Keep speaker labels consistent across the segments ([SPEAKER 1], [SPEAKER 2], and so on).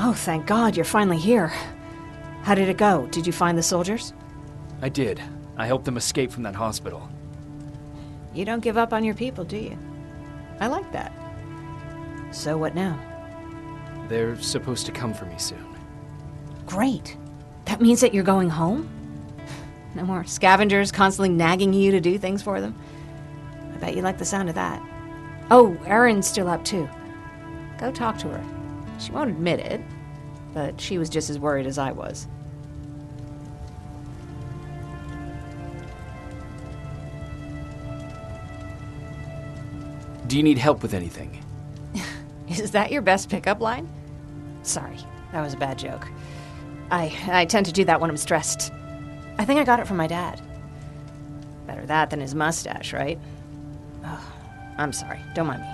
[SPEAKER 1] Oh, thank God, you're finally here. How did it go? Did you find the soldiers?
[SPEAKER 2] I did. I helped them escape from that hospital.
[SPEAKER 1] You don't give up on your people, do you? I like that. So what now?
[SPEAKER 2] They're supposed to come for me soon.
[SPEAKER 1] Great. That means that you're going home? No more scavengers constantly nagging you to do things for them? I bet you like the sound of that. Oh, Erin's still up too. Go talk to her. She won't admit it, but she was just as worried as I was.
[SPEAKER 2] Do you need help with anything?
[SPEAKER 1] Is that your best pickup line? Sorry, that was a bad joke. I tend to do that when I'm stressed. I think I got it from my dad. Better that than his mustache, right? Oh, I'm sorry, don't mind me.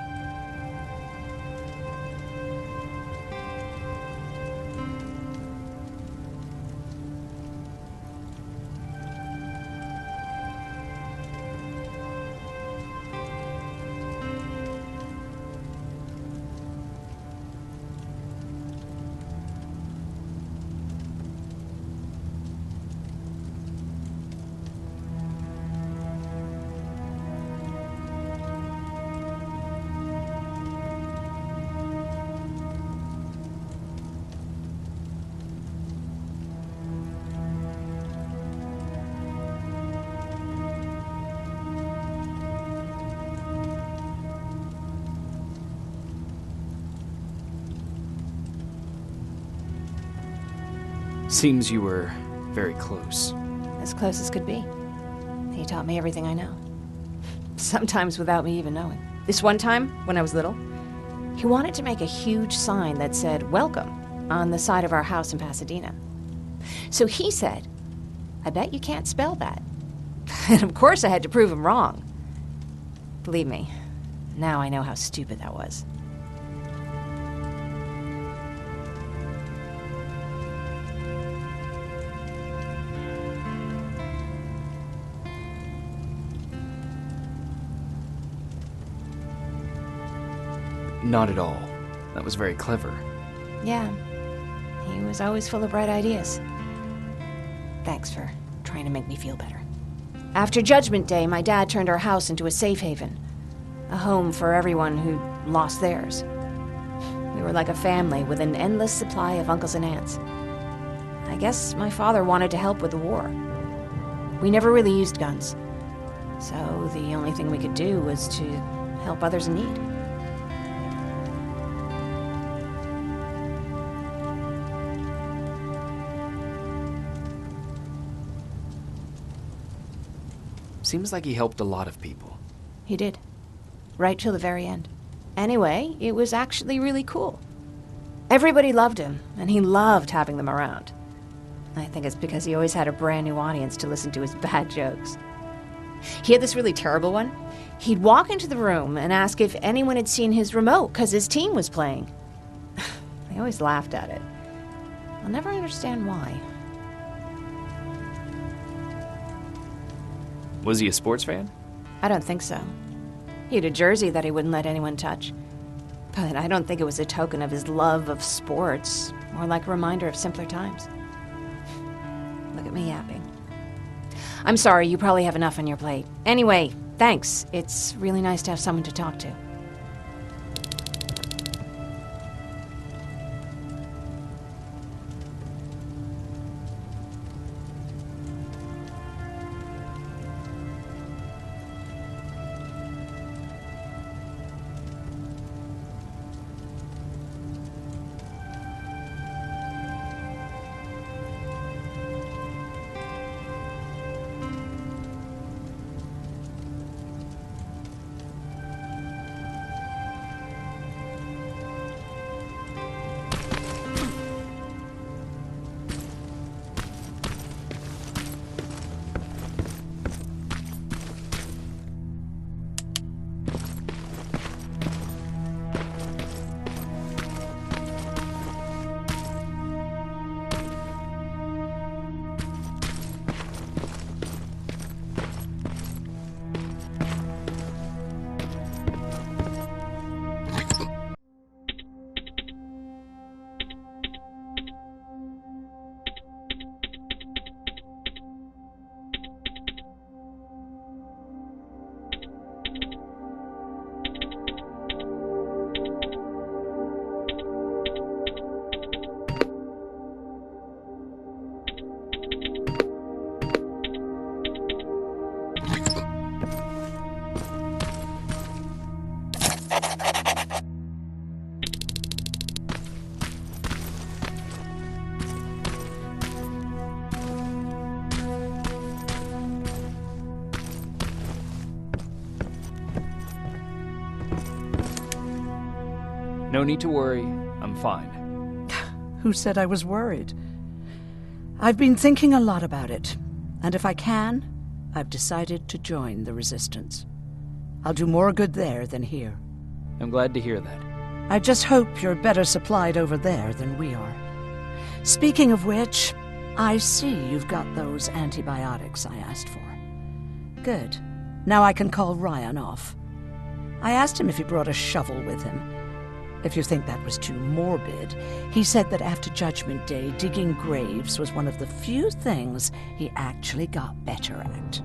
[SPEAKER 2] Seems you were very close.
[SPEAKER 1] As close as could be. He taught me everything I know. Sometimes without me even knowing. This one time, when I was little, he wanted to make a huge sign that said, "Welcome," on the side of our house in Pasadena. So he said, "I bet you can't spell that." And of course I had to prove him wrong. Believe me, now I know how stupid that was.
[SPEAKER 2] Not at all. That was very clever.
[SPEAKER 1] Yeah, he was always full of bright ideas. Thanks for trying to make me feel better. After Judgment Day, my dad turned our house into a safe haven. A home for everyone who lost theirs. We were like a family with an endless supply of uncles and aunts. I guess my father wanted to help with the war. We never really used guns. So the only thing we could do was to help others in need.
[SPEAKER 2] Seems like he helped a lot of people.
[SPEAKER 1] He did. Right till the very end. Anyway, it was actually really cool. Everybody loved him, and he loved having them around. I think it's because he always had a brand new audience to listen to his bad jokes. He had this really terrible one. He'd walk into the room and ask if anyone had seen his remote because his team was playing. I always laughed at it. I'll never understand why.
[SPEAKER 2] Was he a sports fan?
[SPEAKER 1] I don't think so. He had a jersey that he wouldn't let anyone touch. But I don't think it was a token of his love of sports, more like a reminder of simpler times. Look at me yapping. I'm sorry, you probably have enough on your plate. Anyway, thanks. It's really nice to have someone to talk to.
[SPEAKER 2] No need to worry. I'm fine.
[SPEAKER 3] Who said I was worried? I've been thinking a lot about it, and if I can, I've decided to join the Resistance. I'll do more good there than here.
[SPEAKER 2] I'm glad to hear that.
[SPEAKER 3] I just hope you're better supplied over there than we are. Speaking of which, I see you've got those antibiotics I asked for. Good. Now I can call Ryan off. I asked him if he brought a shovel with him. If you think that was too morbid, he said that after Judgment Day, digging graves was one of the few things he actually got better at.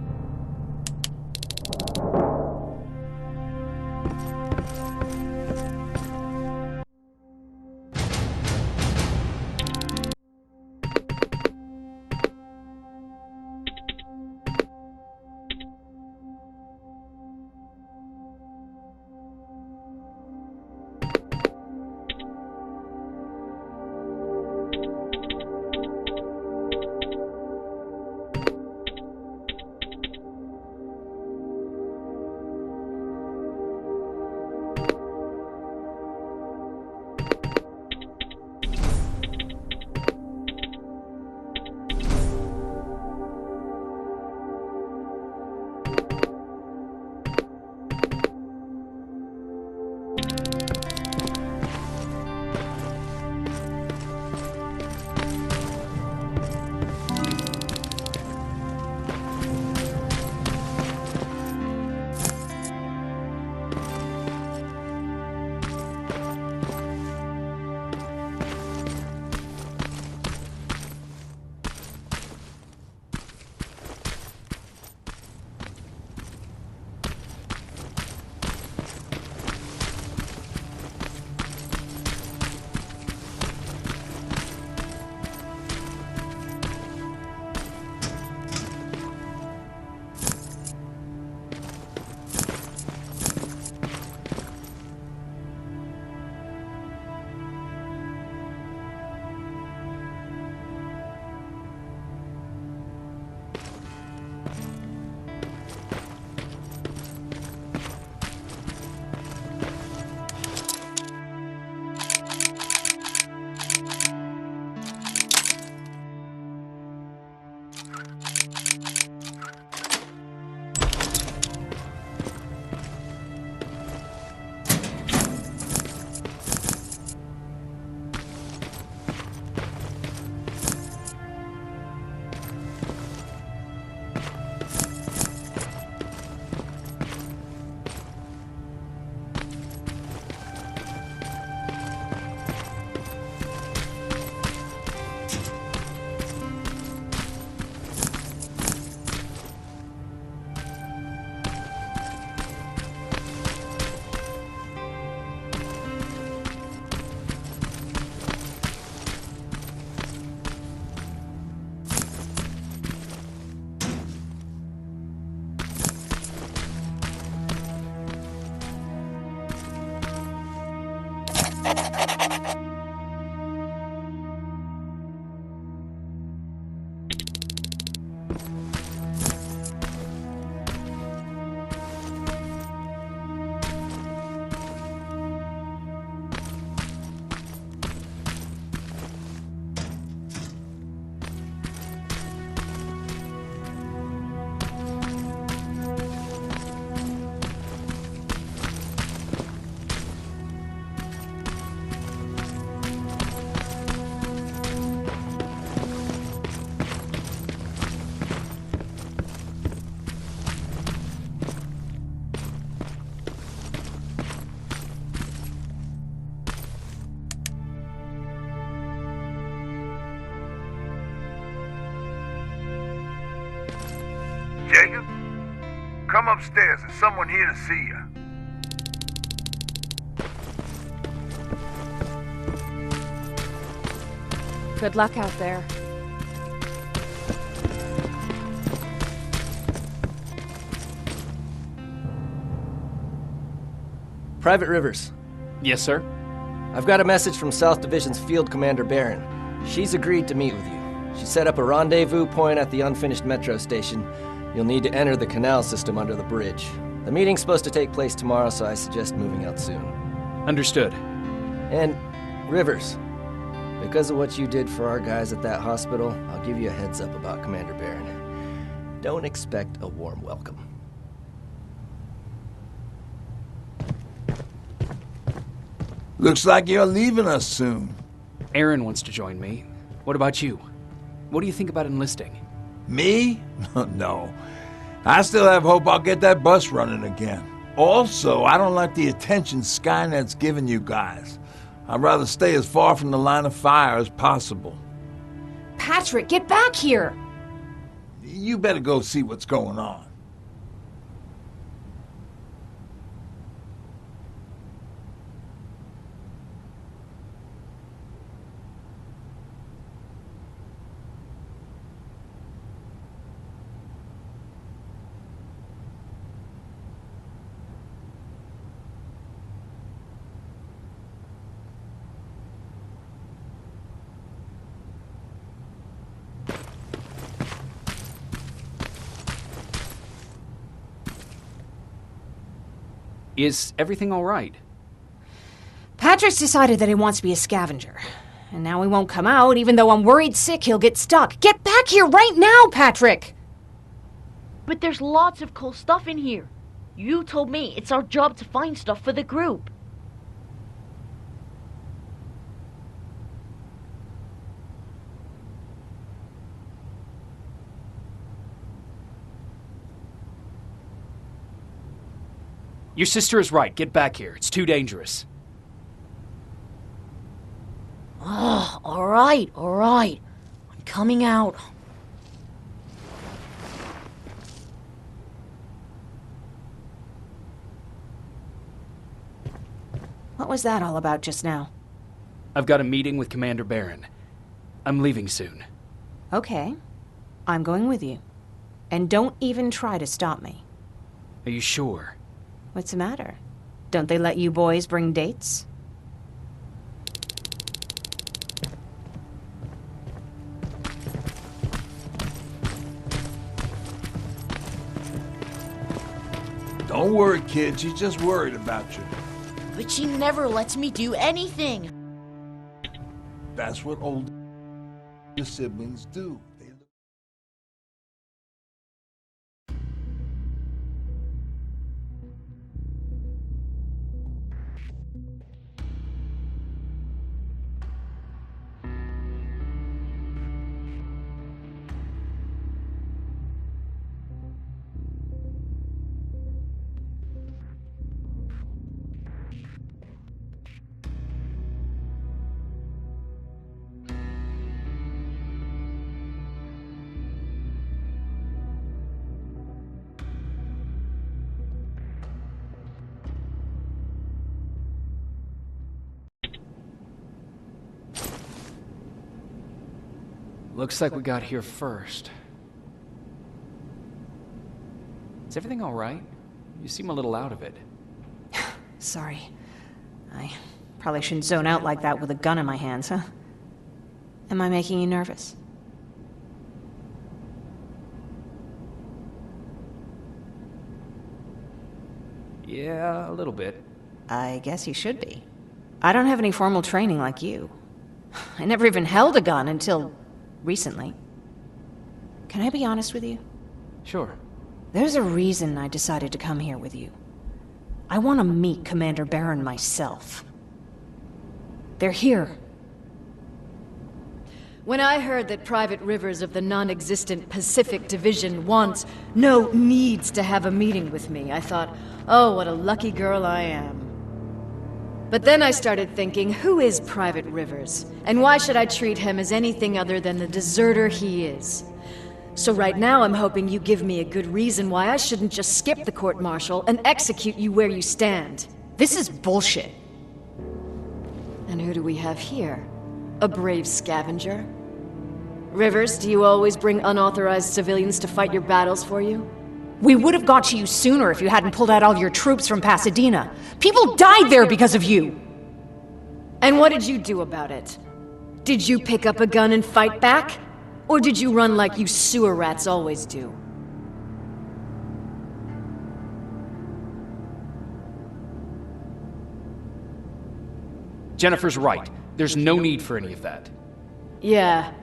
[SPEAKER 4] Jacob? Come upstairs. There's someone here to see you.
[SPEAKER 1] Good luck out there.
[SPEAKER 5] Private Rivers.
[SPEAKER 2] Yes, sir?
[SPEAKER 5] I've got a message from South Division's Field Commander Barron. She's agreed to meet with you. She set up a rendezvous point at the unfinished metro station. You'll need to enter the canal system under the bridge. The meeting's supposed to take place tomorrow, so I suggest moving out soon.
[SPEAKER 2] Understood.
[SPEAKER 5] And, Rivers, because of what you did for our guys at that hospital, I'll give you a heads up about Commander Barron. Don't expect a warm welcome.
[SPEAKER 4] Looks like you're leaving us soon.
[SPEAKER 2] Aaron wants to join me. What about you? What do you think about enlisting?
[SPEAKER 4] Me? No. I still have hope I'll get that bus running again. Also, I don't like the attention Skynet's giving you guys. I'd rather stay as far from the line of fire as possible.
[SPEAKER 1] Patrick, get back here!
[SPEAKER 4] You better go see what's going on.
[SPEAKER 2] Is everything all right?
[SPEAKER 1] Patrick's decided that he wants to be a scavenger. And now he won't come out, even though I'm worried sick he'll get stuck. Get back here right now, Patrick!
[SPEAKER 6] But there's lots of cool stuff in here. You told me it's our job to find stuff for the group.
[SPEAKER 2] Your sister is right. Get back here. It's too dangerous.
[SPEAKER 6] Oh, all right. I'm coming out.
[SPEAKER 1] What was that all about just now?
[SPEAKER 2] I've got a meeting with Commander Barron. I'm leaving soon.
[SPEAKER 1] Okay. I'm going with you. And don't even try to stop me.
[SPEAKER 2] Are you sure?
[SPEAKER 1] What's the matter? Don't they let you boys bring dates?
[SPEAKER 4] Don't worry, kid. She's just worried about you.
[SPEAKER 6] But she never lets me do anything.
[SPEAKER 4] That's what older siblings do.
[SPEAKER 2] Looks like we got here first. Is everything all right? You seem a little out of it.
[SPEAKER 1] Sorry. I probably shouldn't zone out like that with a gun in my hands, huh? Am I making you nervous?
[SPEAKER 2] Yeah, a little bit.
[SPEAKER 1] I guess you should be. I don't have any formal training like you. I never even held a gun until recently. Can I be honest with you?
[SPEAKER 2] Sure.
[SPEAKER 1] There's a reason I decided to come here with you. I want to meet Commander Barron myself. They're here.
[SPEAKER 7] When I heard that Private Rivers of the non-existent Pacific Division needs to have a meeting with me, I thought, oh, what a lucky girl I am. But then I started thinking, who is Private Rivers? And why should I treat him as anything other than the deserter he is? So right now I'm hoping you give me a good reason why I shouldn't just skip the court-martial and execute you where you stand.
[SPEAKER 1] This is bullshit.
[SPEAKER 7] And who do we have here? A brave scavenger? Rivers, do you always bring unauthorized civilians to fight your battles for you?
[SPEAKER 1] We would have got to you sooner if you hadn't pulled out all your troops from Pasadena. People died there because of you!
[SPEAKER 7] And what did you do about it? Did you pick up a gun and fight back? Or did you run like you sewer rats always do?
[SPEAKER 2] Jennifer's right. There's no need for any of that.
[SPEAKER 7] Yeah.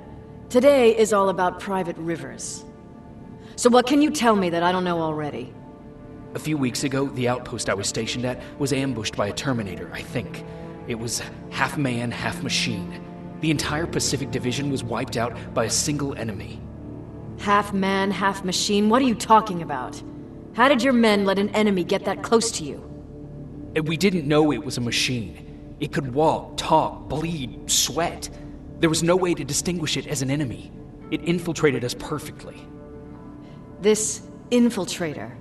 [SPEAKER 7] Today is all about private rivers. So what can you tell me that I don't know already?
[SPEAKER 2] A few weeks ago, the outpost I was stationed at was ambushed by a Terminator, I think. It was half man, half machine. The entire Pacific Division was wiped out by a single enemy.
[SPEAKER 7] Half man, half machine? What are you talking about? How did your men let an enemy get that close to you?
[SPEAKER 2] And we didn't know it was a machine. It could walk, talk, bleed, sweat. There was no way to distinguish it as an enemy. It infiltrated us perfectly.
[SPEAKER 7] This infiltrator,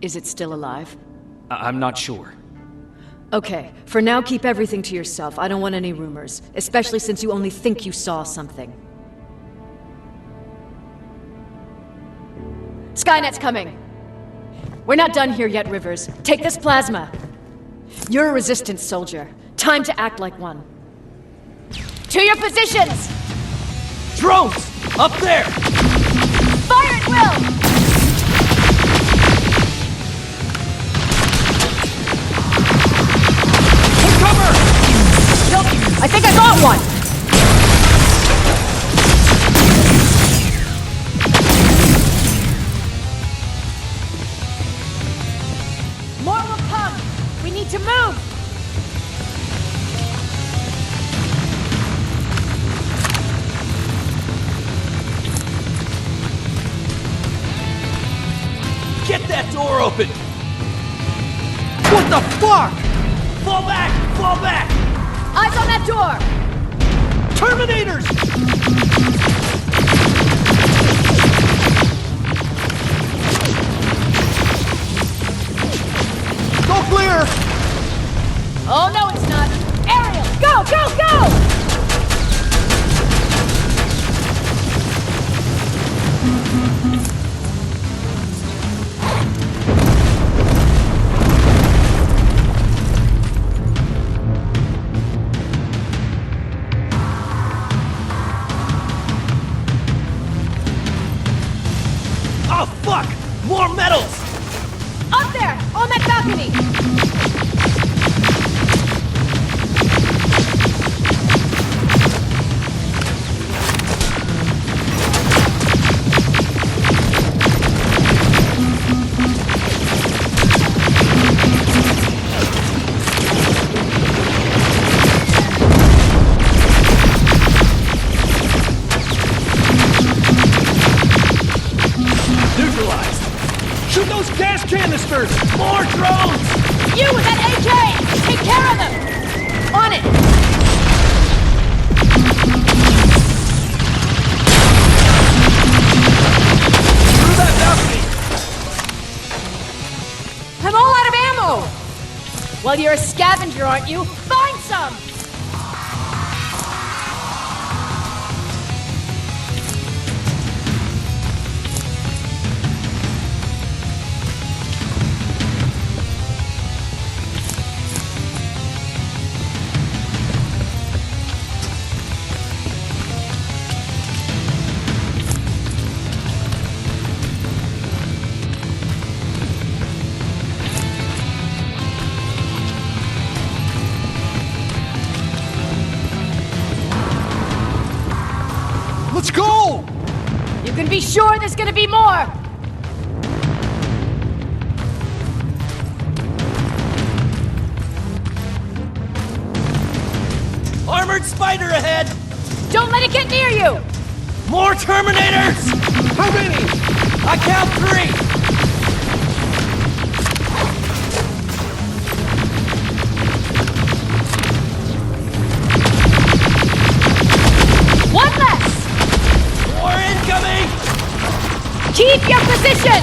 [SPEAKER 7] is it still alive?
[SPEAKER 2] I'm not sure.
[SPEAKER 7] Okay, for now keep everything to yourself. I don't want any rumors, especially since you only think you saw something. Skynet's coming! We're not done here yet, Rivers. Take this plasma. You're a resistance soldier. Time to act like one. To your positions!
[SPEAKER 5] Drones! Up there!
[SPEAKER 7] Fire at will!
[SPEAKER 5] Take cover!
[SPEAKER 7] Nope, I think I got one! More will come! We need to move!
[SPEAKER 5] Get that door open! What the fuck? Fall back! Fall back!
[SPEAKER 7] Eyes on that door!
[SPEAKER 5] Terminators! Go clear!
[SPEAKER 7] Oh no, it's not! Ariel! Go, go, go!
[SPEAKER 5] Oh fuck! More metals!
[SPEAKER 7] Up there! On that balcony!
[SPEAKER 5] Neutralized! Shoot those gas canisters! More drones!
[SPEAKER 7] You with that AK! Take care of them! On it!
[SPEAKER 5] Through that balcony!
[SPEAKER 7] I'm all out of ammo! Well, you're a scavenger, aren't you? Find some!
[SPEAKER 5] Let's go!
[SPEAKER 7] You can be sure there's gonna be more!
[SPEAKER 5] Armored spider ahead!
[SPEAKER 7] Don't let it get near you!
[SPEAKER 5] More Terminators! How many? I count 3!
[SPEAKER 7] One less!
[SPEAKER 5] More incoming!
[SPEAKER 7] Keep your position!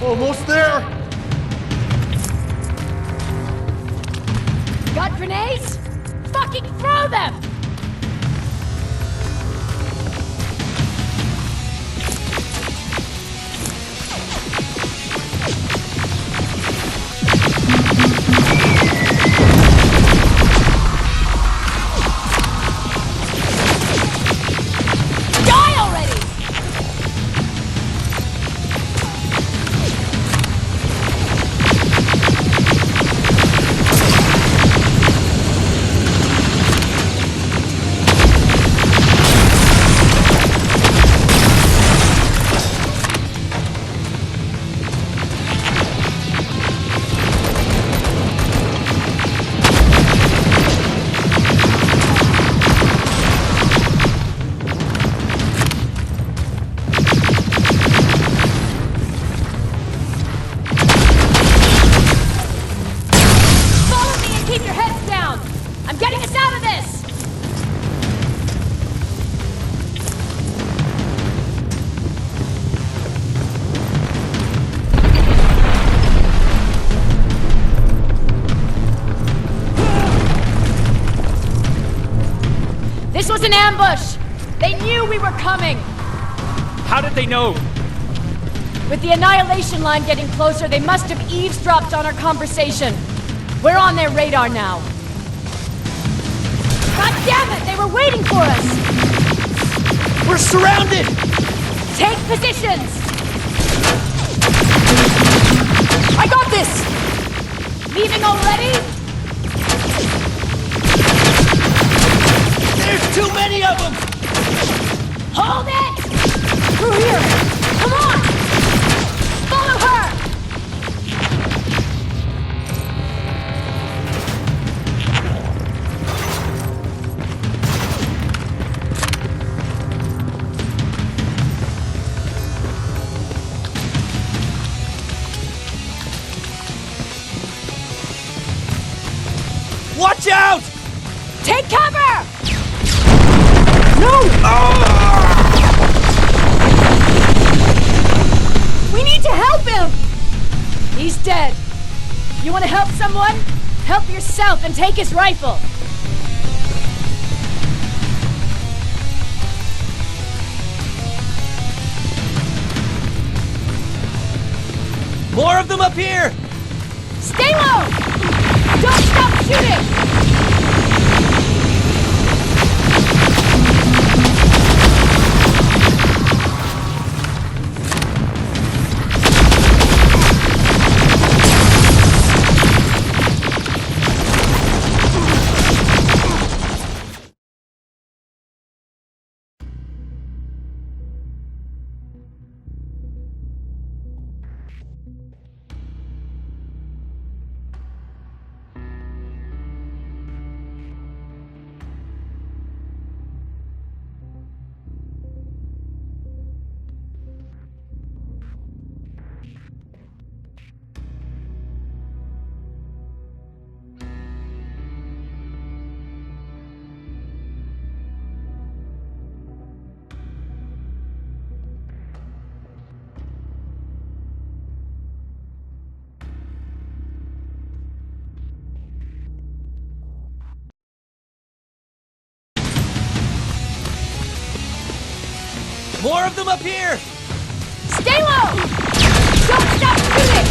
[SPEAKER 5] Almost there!
[SPEAKER 1] grenades? Fucking throw them! This was an ambush! They knew we were coming!
[SPEAKER 2] How did they know?
[SPEAKER 1] With the annihilation line getting closer, they must have eavesdropped on our conversation. We're on their radar now. God damn it! They were waiting for us!
[SPEAKER 5] We're surrounded!
[SPEAKER 1] Take positions! I got this! Leaving already?
[SPEAKER 5] There's too many of them!
[SPEAKER 1] Hold it! Through here! Come on! Follow her!
[SPEAKER 5] Watch out!
[SPEAKER 1] Take cover!
[SPEAKER 5] No!
[SPEAKER 1] We need to help him! He's dead. You want to help someone? Help yourself and take his rifle.
[SPEAKER 5] More of them up here!
[SPEAKER 1] Stay low! Don't stop shooting!
[SPEAKER 5] More of them up here!
[SPEAKER 1] Stay low! Don't stop shooting!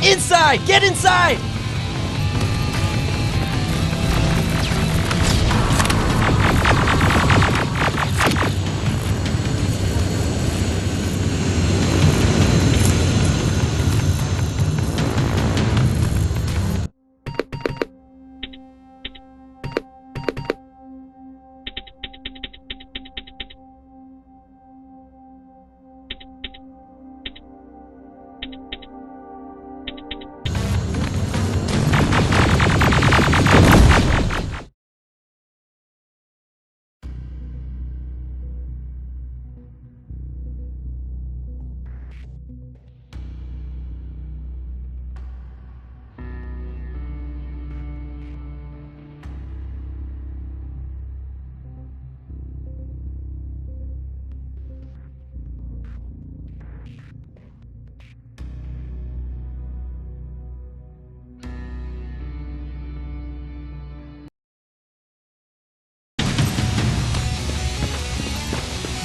[SPEAKER 5] Inside! Get inside!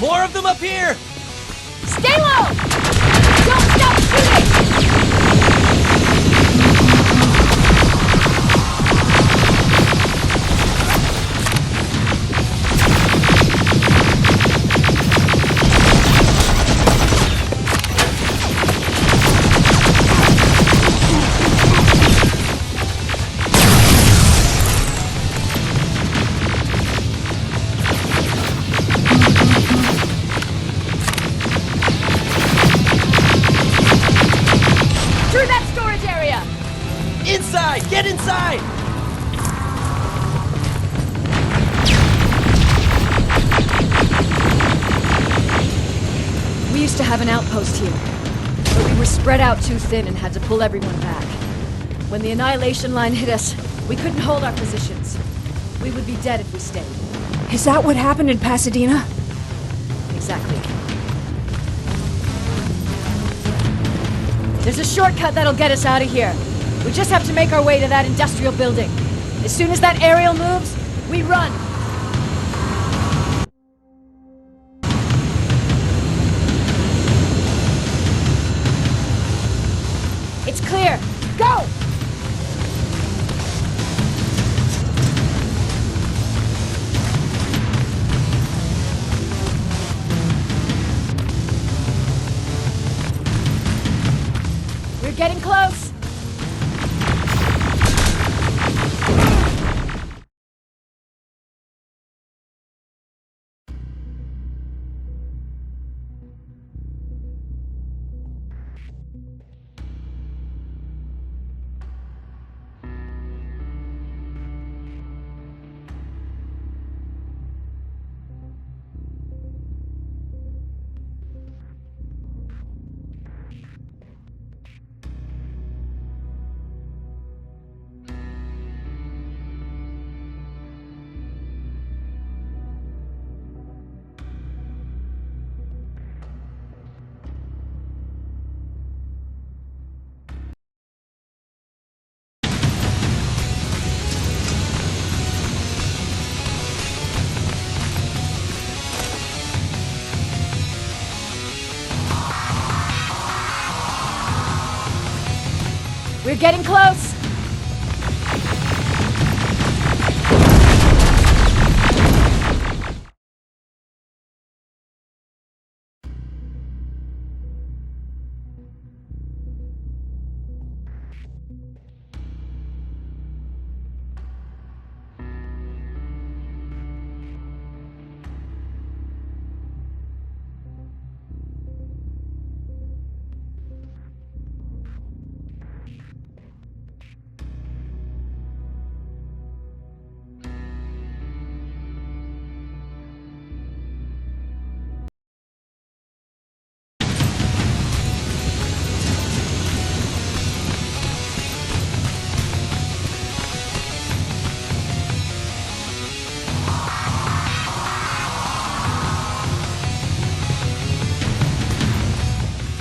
[SPEAKER 5] More of them up here!
[SPEAKER 1] Stay low! Don't stop shooting!
[SPEAKER 5] Inside! Get inside!
[SPEAKER 7] We used to have an outpost here, but we were spread out too thin and had to pull everyone back. When the annihilation line hit us, we couldn't hold our positions. We would be dead if we stayed.
[SPEAKER 1] Is that what happened in Pasadena?
[SPEAKER 7] Exactly. There's a shortcut that'll get us out of here. We just have to make our way to that industrial building. As soon as that aerial moves, we run. It's clear. Go! We're getting close. We're getting close!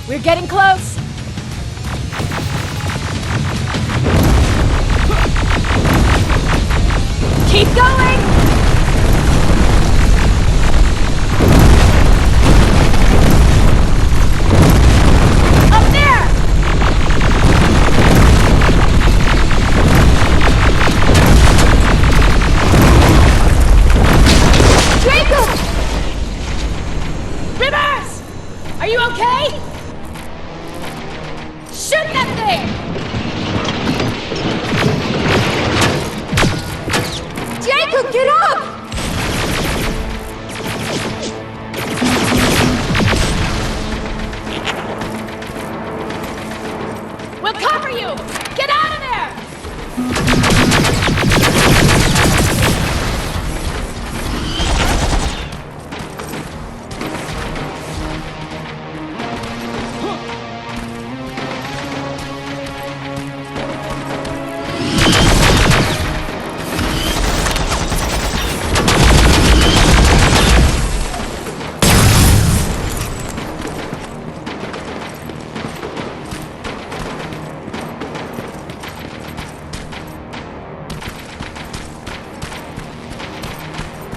[SPEAKER 7] We're getting close! Keep going! Up there! Jacob! Rivers! Are you okay? Shoot that thing! Jacob, get up! We'll cover you! Get out of there!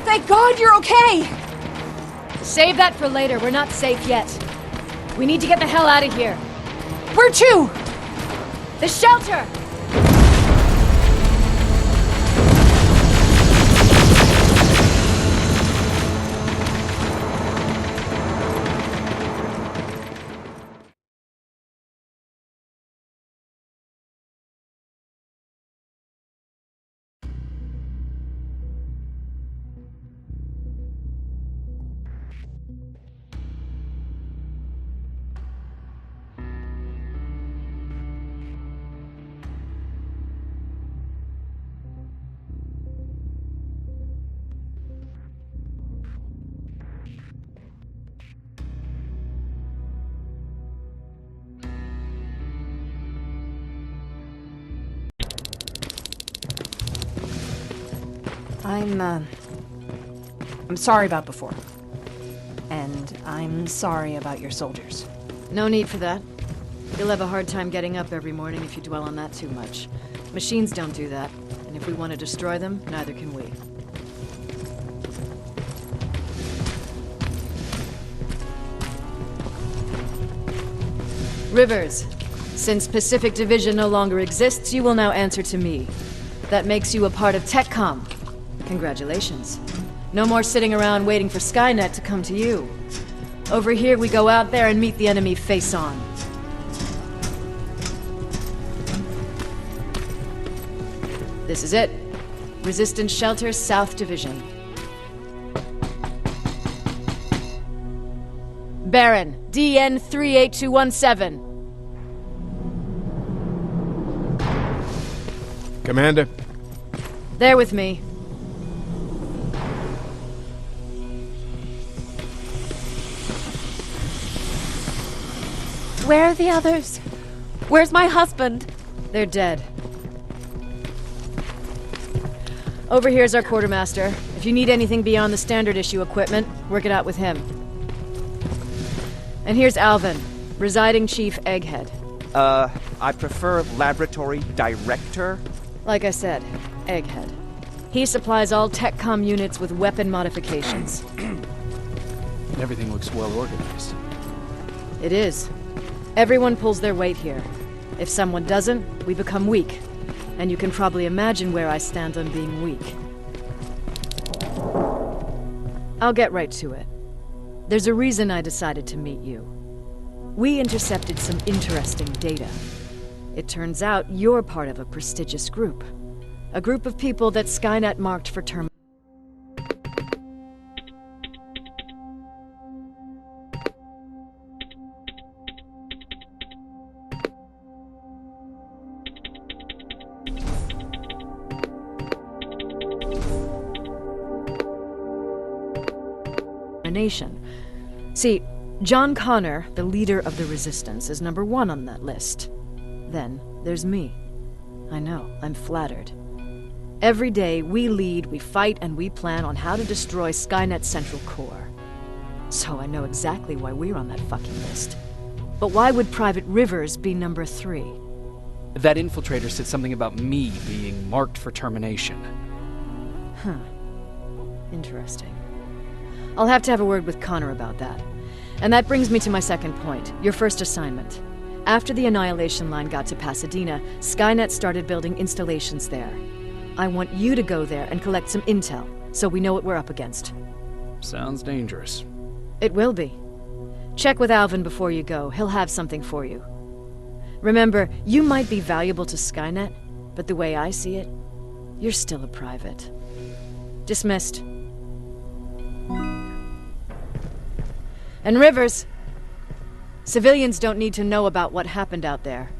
[SPEAKER 7] Thank God you're okay! Save that for later. We're not safe yet. We need to get the hell out of here.
[SPEAKER 1] Where to?
[SPEAKER 7] The shelter!
[SPEAKER 1] I'm sorry about before. And I'm sorry about your soldiers.
[SPEAKER 7] No need for that. You'll have a hard time getting up every morning if you dwell on that too much. Machines don't do that, and if we want to destroy them, neither can we. Rivers, since Pacific Division no longer exists, you will now answer to me. That makes you a part of TechCom. Congratulations. No more sitting around waiting for Skynet to come to you. Over here, we go out there and meet the enemy face on. This is it. Resistance Shelter, South Division. Baron, DN 38217.
[SPEAKER 8] Commander.
[SPEAKER 7] There with me.
[SPEAKER 9] Where are the others? Where's my husband?
[SPEAKER 7] They're dead. Over here's our quartermaster. If you need anything beyond the standard issue equipment, work it out with him. And here's Alvin, residing chief Egghead.
[SPEAKER 10] I prefer laboratory director.
[SPEAKER 7] Like I said, Egghead. He supplies all TechCom units with weapon modifications.
[SPEAKER 2] Everything looks well organized.
[SPEAKER 7] It is. Everyone pulls their weight here. If someone doesn't, we become weak. And you can probably imagine where I stand on being weak. I'll get right to it. There's a reason I decided to meet you. We intercepted some interesting data. It turns out you're part of a prestigious group. A group of people that Skynet marked for termination. See, John Connor, the leader of the Resistance, is number 1 on that list. Then there's me. I know, I'm flattered. Every day, we lead, we fight, and we plan on how to destroy Skynet's central core. So I know exactly why we're on that fucking list. But why would Private Rivers be number 3?
[SPEAKER 2] That infiltrator said something about me being marked for termination.
[SPEAKER 7] Huh. Interesting. I'll have to have a word with Connor about that. And that brings me to my second point, your first assignment. After the Annihilation Line got to Pasadena, Skynet started building installations there. I want you to go there and collect some intel, so we know what we're up against.
[SPEAKER 2] Sounds dangerous.
[SPEAKER 7] It will be. Check with Alvin before you go. He'll have something for you. Remember, you might be valuable to Skynet, but the way I see it, you're still a private. Dismissed. And Rivers, civilians don't need to know about what happened out there.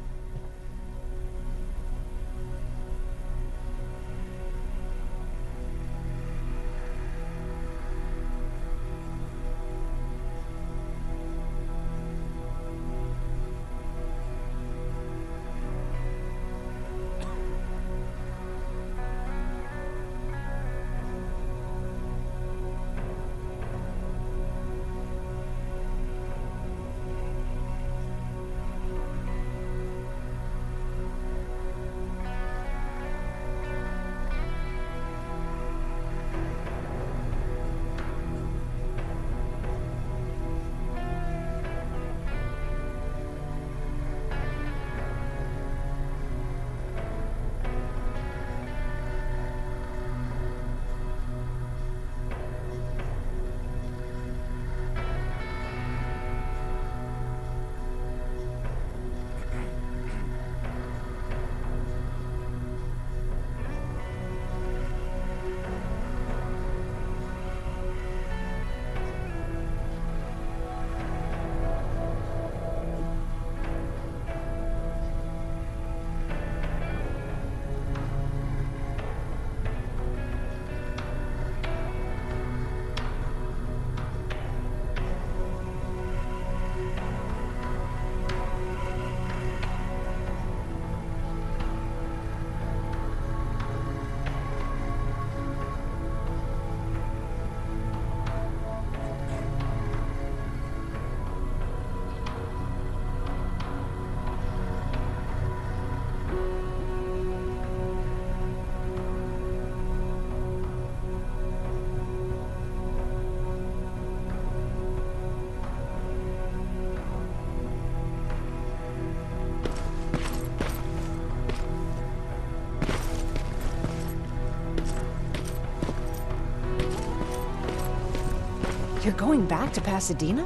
[SPEAKER 1] You're going back to Pasadena?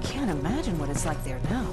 [SPEAKER 1] Can't imagine what it's like there now.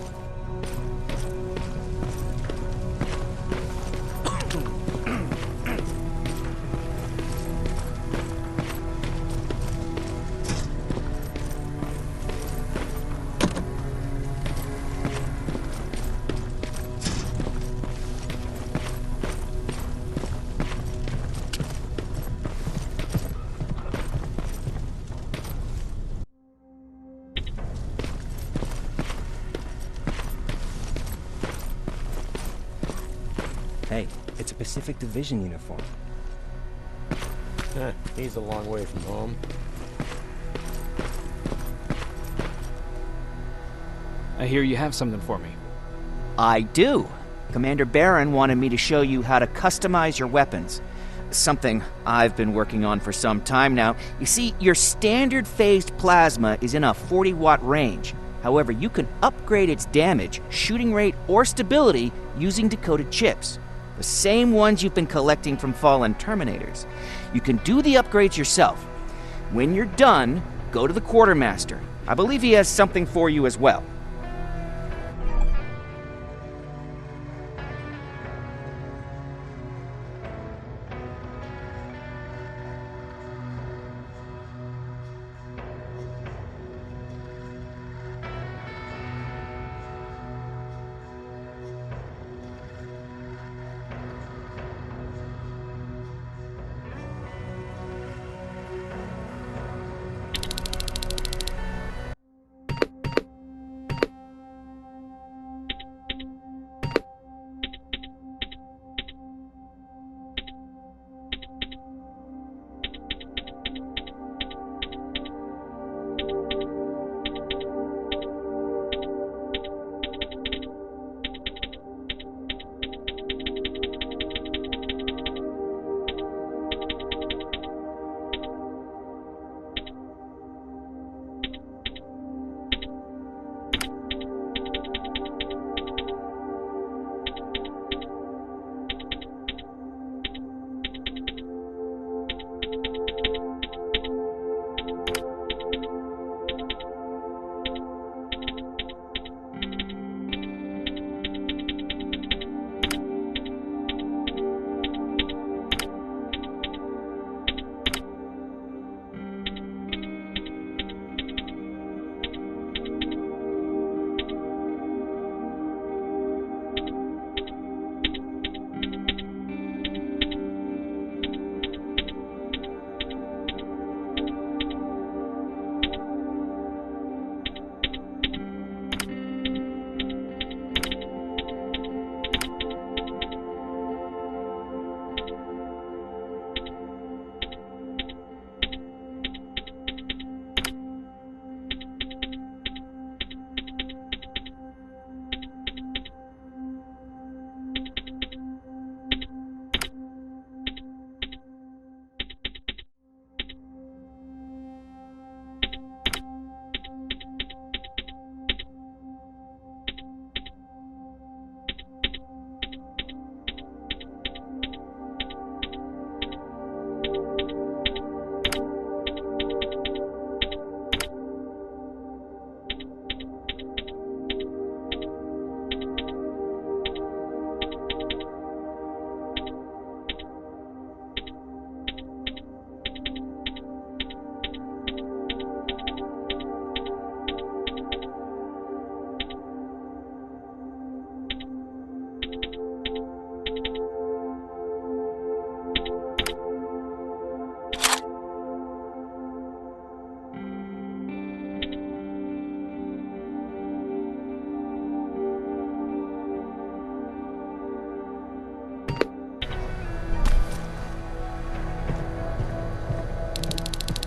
[SPEAKER 10] Hey, it's a Pacific Division uniform.
[SPEAKER 8] He's a long way from home.
[SPEAKER 2] I hear you have something for me.
[SPEAKER 11] I do. Commander Barron wanted me to show you how to customize your weapons. Something I've been working on for some time now. You see, your standard phased plasma is in a 40-watt range. However, you can upgrade its damage, shooting rate, or stability using decoded chips. The same ones you've been collecting from fallen Terminators. You can do the upgrades yourself. When you're done, go to the Quartermaster. I believe he has something for you as well.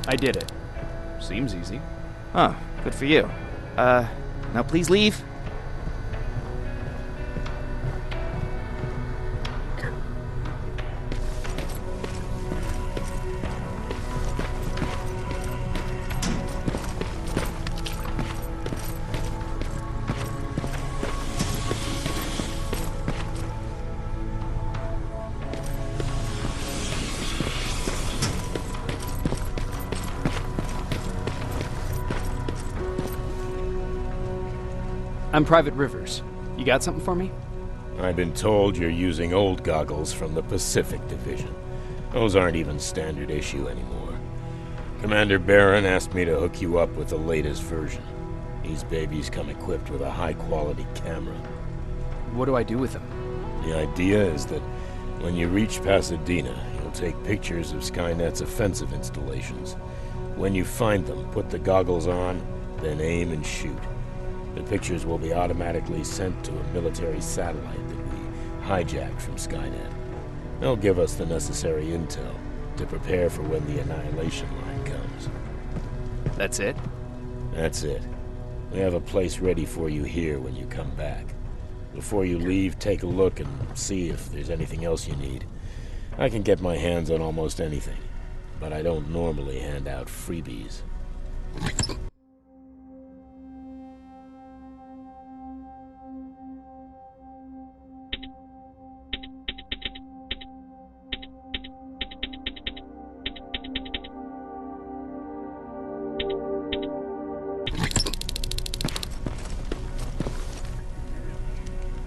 [SPEAKER 2] I did it. Seems easy.
[SPEAKER 11] Oh, good for you. Now please leave.
[SPEAKER 2] I'm Private Rivers. You got something for me?
[SPEAKER 8] I've been told you're using old goggles from the Pacific Division. Those aren't even standard issue anymore. Commander Barron asked me to hook you up with the latest version. These babies come equipped with a high-quality camera.
[SPEAKER 2] What do I do with them?
[SPEAKER 8] The idea is that when you reach Pasadena, you'll take pictures of Skynet's offensive installations. When you find them, put the goggles on, then aim and shoot. The pictures will be automatically sent to a military satellite that we hijacked from Skynet. They'll give us the necessary intel to prepare for when the annihilation line comes.
[SPEAKER 2] That's it?
[SPEAKER 8] That's it. We have a place ready for you here when you come back. Before you leave, take a look and see if there's anything else you need. I can get my hands on almost anything, but I don't normally hand out freebies.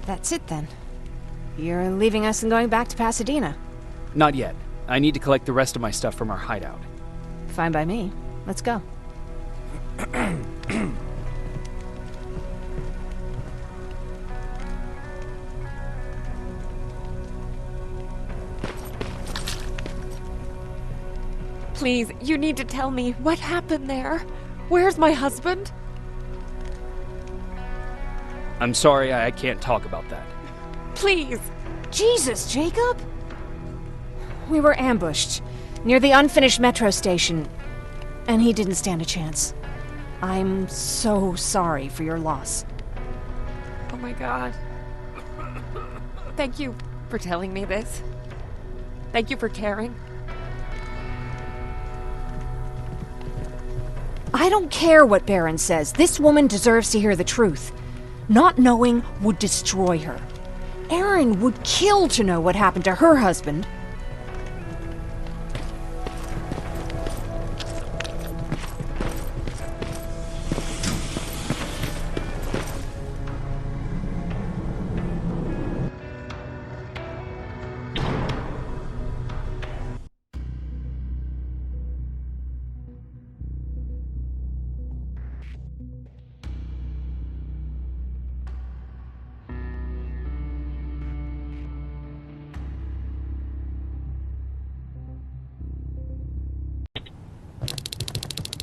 [SPEAKER 1] That's it then. You're leaving us and going back to Pasadena.
[SPEAKER 2] Not yet. I need to collect the rest of my stuff from our hideout.
[SPEAKER 1] Fine by me. Let's go.
[SPEAKER 9] Please, you need to tell me what happened there. Where's my husband?
[SPEAKER 2] I'm sorry, I can't talk about that.
[SPEAKER 9] Please.
[SPEAKER 1] Jesus, Jacob! We were ambushed near the unfinished metro station, and he didn't stand a chance. I'm so sorry for your loss.
[SPEAKER 9] Oh my God. Thank you for telling me this. Thank you for caring.
[SPEAKER 1] I don't care what Barron says. This woman deserves to hear the truth. Not knowing would destroy her. Erin would kill to know what happened to her husband.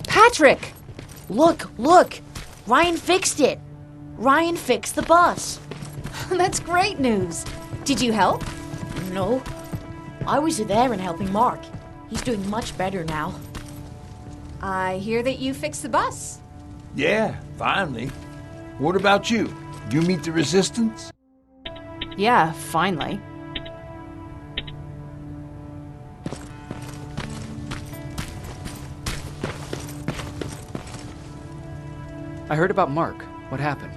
[SPEAKER 1] Patrick!
[SPEAKER 6] Look! Ryan fixed it! Ryan fixed the bus!
[SPEAKER 1] That's great news. Did you help?
[SPEAKER 6] No. I was there and helping Mark. He's doing much better now.
[SPEAKER 1] I hear that you fixed the bus.
[SPEAKER 4] Yeah, finally. What about you? You meet the resistance?
[SPEAKER 1] Yeah, finally.
[SPEAKER 2] I heard about Mark. What happened?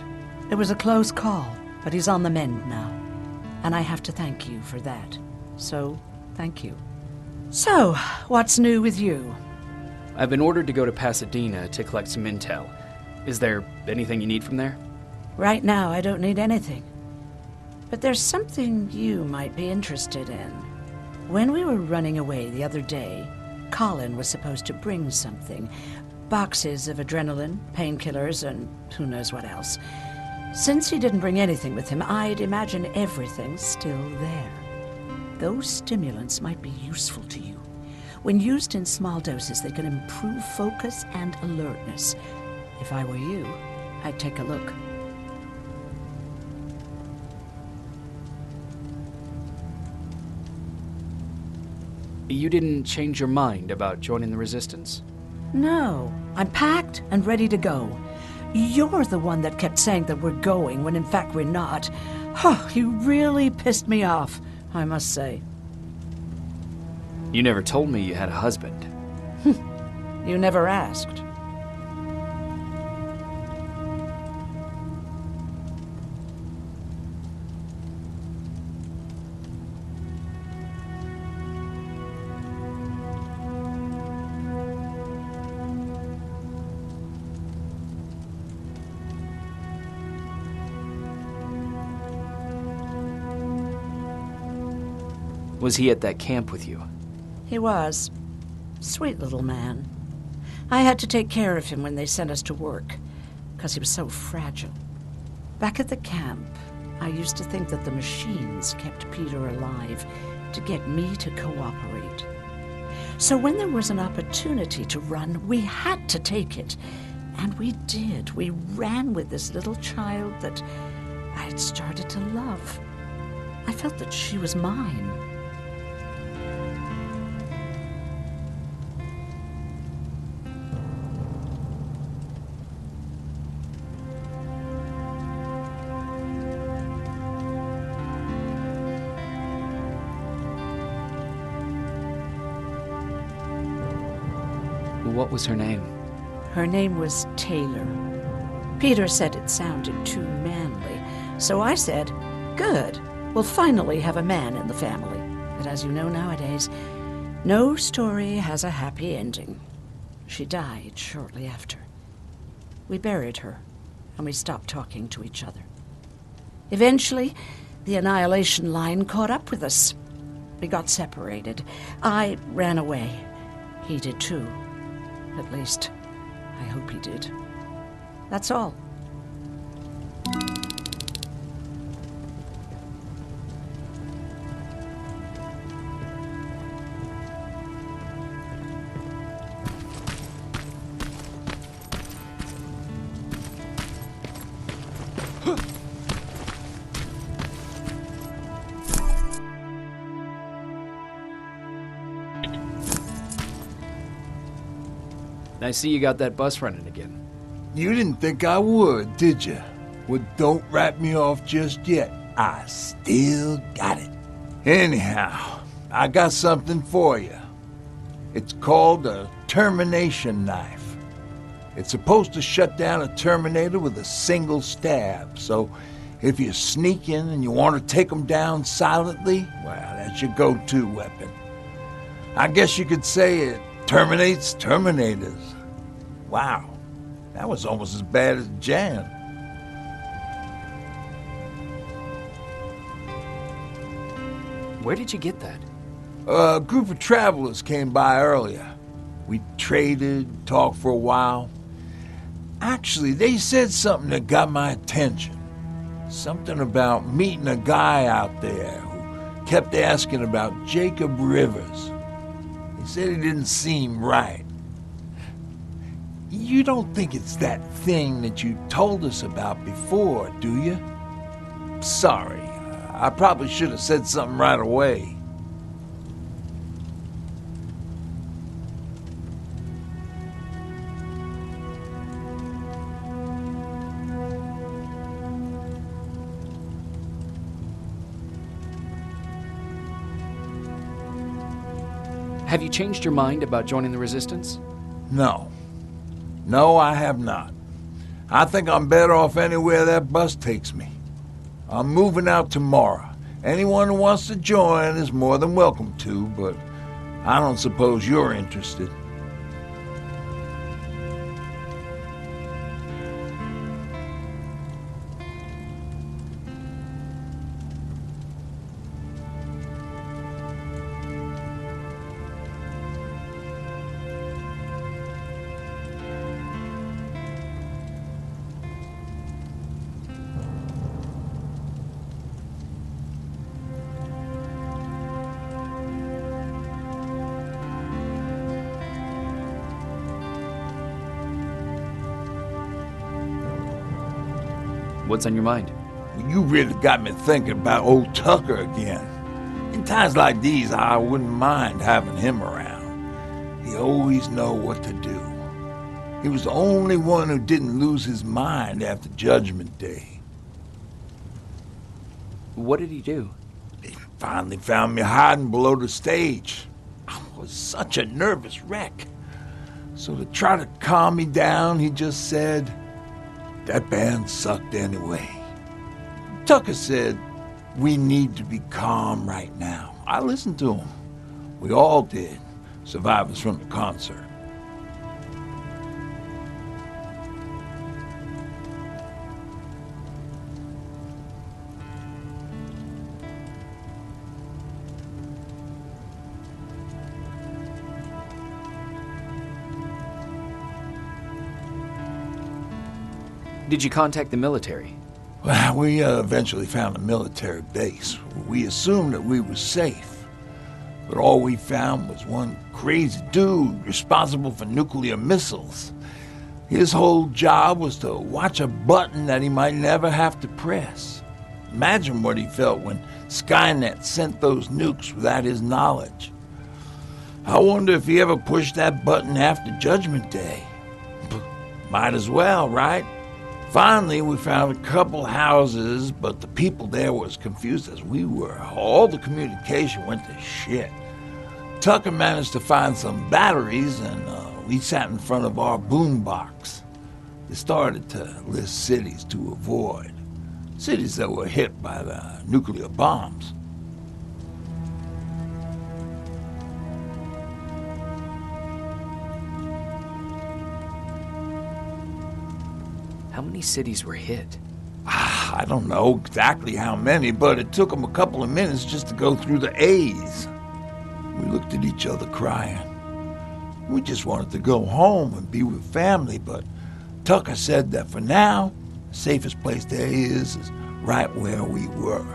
[SPEAKER 3] It was a close call, but he's on the mend now. And I have to thank you for that. So, thank you. So, what's new with you?
[SPEAKER 2] I've been ordered to go to Pasadena to collect some intel. Is there anything you need from there?
[SPEAKER 3] Right now, I don't need anything. But there's something you might be interested in. When we were running away the other day, Colin was supposed to bring something. Boxes of adrenaline, painkillers, and who knows what else. Since he didn't bring anything with him, I'd imagine everything's still there. Those stimulants might be useful to you. When used in small doses, they can improve focus and alertness. If I were you, I'd take a look.
[SPEAKER 2] You didn't change your mind about joining the Resistance?
[SPEAKER 3] No, I'm packed and ready to go. You're the one that kept saying that we're going when in fact we're not. Oh, you really pissed me off, I must say.
[SPEAKER 2] You never told me you had a husband.
[SPEAKER 3] You never asked.
[SPEAKER 2] Was he at that camp with you?
[SPEAKER 3] He was. Sweet little man. I had to take care of him when they sent us to work, because he was so fragile. Back at the camp, I used to think that the machines kept Peter alive to get me to cooperate. So when there was an opportunity to run, we had to take it. And we did. We ran with this little child that I had started to love. I felt that she was mine.
[SPEAKER 2] What was her name?
[SPEAKER 3] Her name was Taylor. Peter said it sounded too manly, so I said, good, we'll finally have a man in the family. But as you know nowadays, no story has a happy ending. She died shortly after. We buried her, and we stopped talking to each other. Eventually, the Annihilation Line caught up with us. We got separated. I ran away. He did too. At least, I hope he did. That's all.
[SPEAKER 2] I see you got that bus running again.
[SPEAKER 4] You didn't think I would, did you? Well, don't wrap me off just yet. I still got it. Anyhow, I got something for you. It's called a termination knife. It's supposed to shut down a Terminator with a single stab, so if you're sneaking and you want to take them down silently, well, that's your go-to weapon. I guess you could say it terminates Terminators. Wow, that was almost as bad as Jan.
[SPEAKER 2] Where did you get that?
[SPEAKER 4] A group of travelers came by earlier. We traded, talked for a while. Actually, they said something that got my attention. Something about meeting a guy out there who kept asking about Jacob Rivers. He said he didn't seem right. You don't think it's that thing that you told us about before, do you? Sorry, I probably should have said something right away.
[SPEAKER 2] Have you changed your mind about joining the Resistance?
[SPEAKER 4] No. No, I have not. I think I'm better off anywhere that bus takes me. I'm moving out tomorrow. Anyone who wants to join is more than welcome to, but I don't suppose you're interested.
[SPEAKER 2] What's on your mind?
[SPEAKER 4] You really got me thinking about old Tucker again. In times like these, I wouldn't mind having him around. He always know what to do. He was the only one who didn't lose his mind after Judgment Day.
[SPEAKER 2] What did he do?
[SPEAKER 4] He finally found me hiding below the stage. I was such a nervous wreck. So to try to calm me down, he just said, "That band sucked anyway." Tucker said, "We need to be calm right now." I listened to him. We all did, survivors from the concert.
[SPEAKER 2] Did you contact the military?
[SPEAKER 4] Well, we eventually found a military base. We assumed that we were safe. But all we found was one crazy dude responsible for nuclear missiles. His whole job was to watch a button that he might never have to press. Imagine what he felt when Skynet sent those nukes without his knowledge. I wonder if he ever pushed that button after Judgment Day. Might as well, right? Finally, we found a couple houses, but the people there were as confused as we were. All the communication went to shit. Tucker managed to find some batteries, and we sat in front of our boombox. They started to list cities to avoid. Cities that were hit by the nuclear bombs.
[SPEAKER 2] How many cities were hit?
[SPEAKER 4] I don't know exactly how many, but it took them a couple of minutes just to go through the A's. We looked at each other crying. We just wanted to go home and be with family, but Tucker said that for now, the safest place there is right where we were.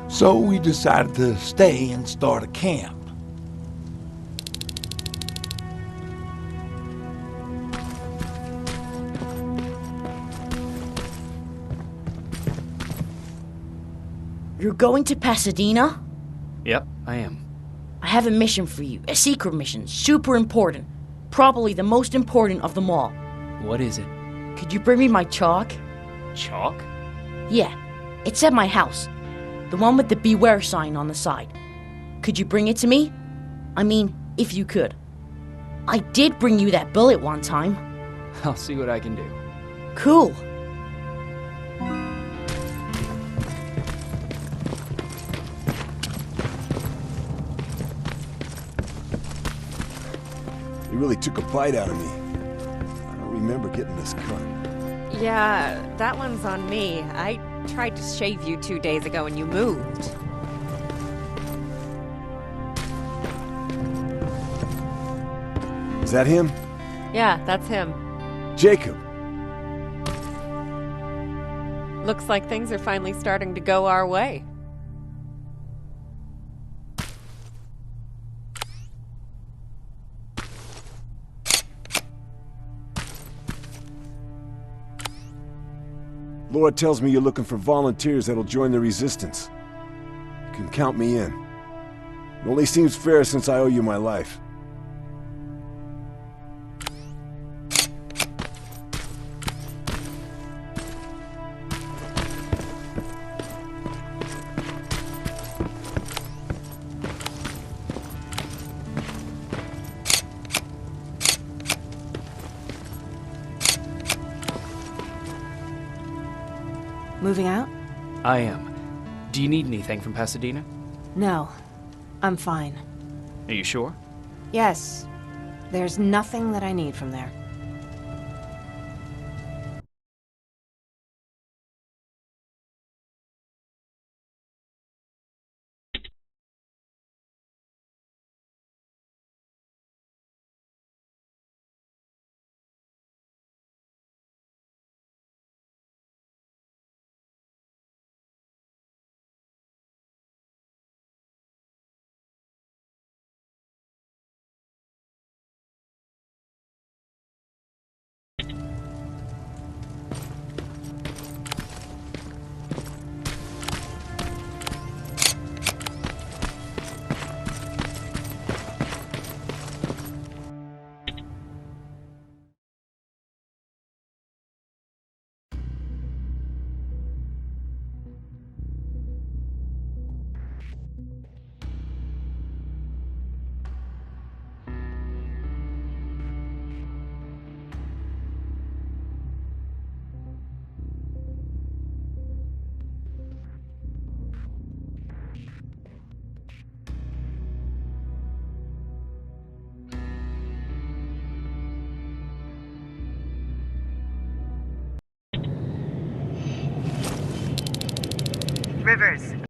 [SPEAKER 4] So we decided to stay and start a camp.
[SPEAKER 6] You're going to Pasadena?
[SPEAKER 2] Yep, I am.
[SPEAKER 6] I have a mission for you. A secret mission. Super important. Probably the most important of them all.
[SPEAKER 2] What is it?
[SPEAKER 6] Could you bring me my chalk?
[SPEAKER 2] Chalk?
[SPEAKER 6] Yeah. It's at my house. The one with the beware sign on the side. Could you bring it to me? I mean, if you could. I did bring you that bullet one time.
[SPEAKER 2] I'll see what I can do.
[SPEAKER 6] Cool.
[SPEAKER 12] You really took a bite out of me. I don't remember getting this cut.
[SPEAKER 9] Yeah, that one's on me. I tried to shave you 2 days ago and you moved.
[SPEAKER 12] Is that him?
[SPEAKER 9] Yeah, that's him.
[SPEAKER 12] Jacob!
[SPEAKER 9] Looks like things are finally starting to go our way.
[SPEAKER 12] Laura tells me you're looking for volunteers that'll join the resistance. You can count me in. It only seems fair since I owe you my life.
[SPEAKER 1] Moving out?
[SPEAKER 2] I am. Do you need anything from Pasadena?
[SPEAKER 1] No. I'm fine.
[SPEAKER 2] Are you sure?
[SPEAKER 1] Yes. There's nothing that I need from there.
[SPEAKER 13] Rivers,